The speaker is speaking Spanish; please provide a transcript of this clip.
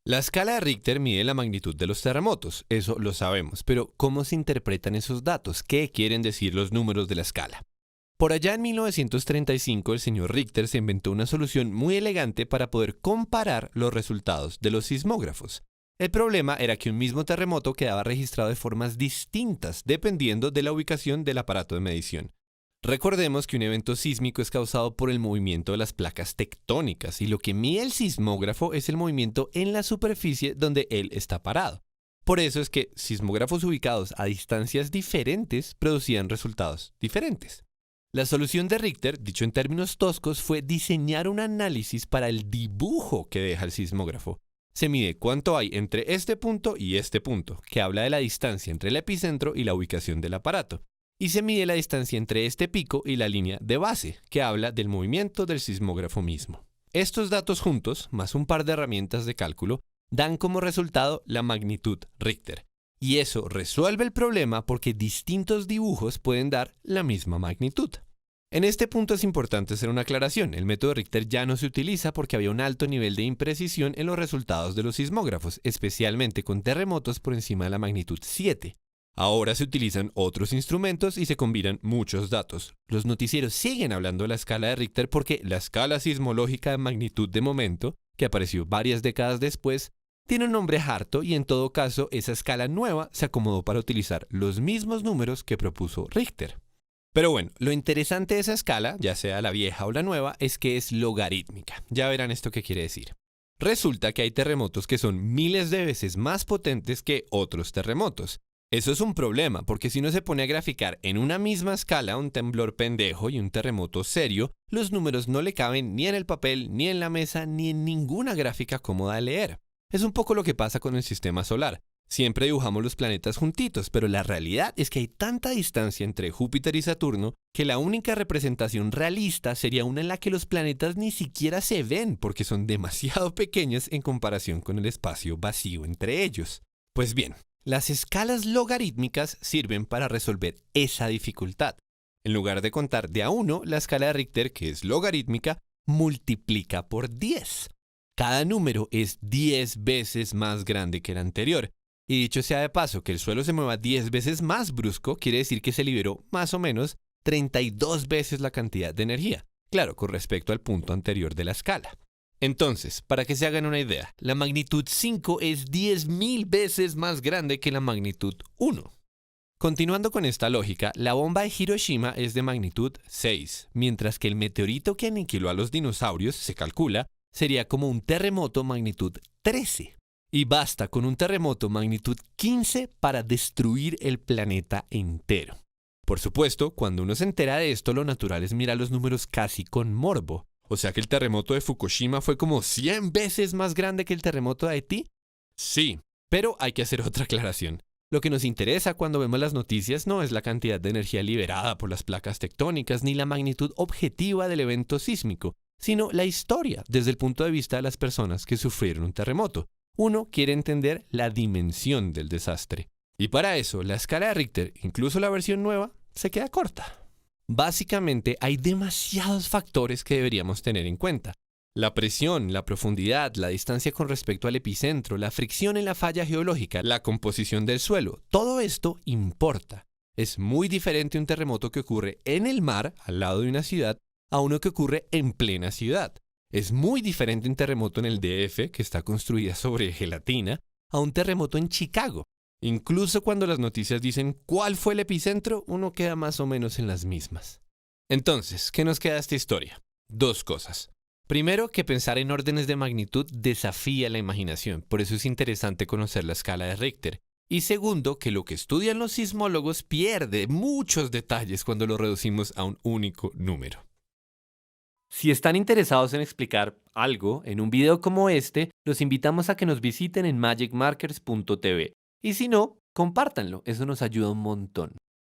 La escala de Richter mide la magnitud de los terremotos, eso lo sabemos, pero ¿cómo se interpretan esos datos? ¿Qué quieren decir los números de la escala? Por allá en 1935 el señor Richter se inventó una solución muy elegante para poder comparar los resultados de los sismógrafos. El problema era que un mismo terremoto quedaba registrado de formas distintas dependiendo de la ubicación del aparato de medición. Recordemos que un evento sísmico es causado por el movimiento de las placas tectónicas y lo que mide el sismógrafo es el movimiento en la superficie donde él está parado. Por eso es que sismógrafos ubicados a distancias diferentes producían resultados diferentes. La solución de Richter, dicho en términos toscos, fue diseñar un análisis para el dibujo que deja el sismógrafo. Se mide cuánto hay entre este punto y este punto, que habla de la distancia entre el epicentro y la ubicación del aparato. Y se mide la distancia entre este pico y la línea de base, que habla del movimiento del sismógrafo mismo. Estos datos juntos, más un par de herramientas de cálculo, dan como resultado la magnitud Richter. Y eso resuelve el problema porque distintos dibujos pueden dar la misma magnitud. En este punto es importante hacer una aclaración. El método Richter ya no se utiliza porque había un alto nivel de imprecisión en los resultados de los sismógrafos, especialmente con terremotos por encima de la magnitud 7. Ahora se utilizan otros instrumentos y se combinan muchos datos. Los noticieros siguen hablando de la escala de Richter porque la escala sismológica de magnitud de momento, que apareció varias décadas después, tiene un nombre harto y en todo caso esa escala nueva se acomodó para utilizar los mismos números que propuso Richter. Pero bueno, lo interesante de esa escala, ya sea la vieja o la nueva, es que es logarítmica. Ya verán esto qué quiere decir. Resulta que hay terremotos que son miles de veces más potentes que otros terremotos. Eso es un problema, porque si uno se pone a graficar en una misma escala un temblor pendejo y un terremoto serio, los números no le caben ni en el papel, ni en la mesa, ni en ninguna gráfica cómoda de leer. Es un poco lo que pasa con el sistema solar. Siempre dibujamos los planetas juntitos, pero la realidad es que hay tanta distancia entre Júpiter y Saturno que la única representación realista sería una en la que los planetas ni siquiera se ven porque son demasiado pequeños en comparación con el espacio vacío entre ellos. Pues bien, las escalas logarítmicas sirven para resolver esa dificultad. En lugar de contar de a 1, la escala de Richter, que es logarítmica, multiplica por 10. Cada número es 10 veces más grande que el anterior. Y dicho sea de paso, que el suelo se mueva 10 veces más brusco quiere decir que se liberó más o menos 32 veces la cantidad de energía. Claro, con respecto al punto anterior de la escala. Entonces, para que se hagan una idea, la magnitud 5 es 10.000 veces más grande que la magnitud 1. Continuando con esta lógica, la bomba de Hiroshima es de magnitud 6, mientras que el meteorito que aniquiló a los dinosaurios, se calcula, sería como un terremoto magnitud 13. Y basta con un terremoto magnitud 15 para destruir el planeta entero. Por supuesto, cuando uno se entera de esto, lo natural es mirar los números casi con morbo. O sea que el terremoto de Fukushima fue como 100 veces más grande que el terremoto de Haití. Sí, pero hay que hacer otra aclaración. Lo que nos interesa cuando vemos las noticias no es la cantidad de energía liberada por las placas tectónicas ni la magnitud objetiva del evento sísmico, sino la historia desde el punto de vista de las personas que sufrieron un terremoto. Uno quiere entender la dimensión del desastre. Y para eso, la escala de Richter, incluso la versión nueva, se queda corta. Básicamente, hay demasiados factores que deberíamos tener en cuenta. La presión, la profundidad, la distancia con respecto al epicentro, la fricción en la falla geológica, la composición del suelo, todo esto importa. Es muy diferente un terremoto que ocurre en el mar, al lado de una ciudad, a uno que ocurre en plena ciudad. Es muy diferente un terremoto en el DF, que está construida sobre gelatina, a un terremoto en Chicago. Incluso cuando las noticias dicen cuál fue el epicentro, uno queda más o menos en las mismas. Entonces, ¿qué nos queda de esta historia? Dos cosas. Primero, que pensar en órdenes de magnitud desafía la imaginación, por eso es interesante conocer la escala de Richter. Y segundo, que lo que estudian los sismólogos pierde muchos detalles cuando lo reducimos a un único número. Si están interesados en explicar algo en un video como este, los invitamos a que nos visiten en magicmarkers.tv. Y si no, compártanlo, eso nos ayuda un montón.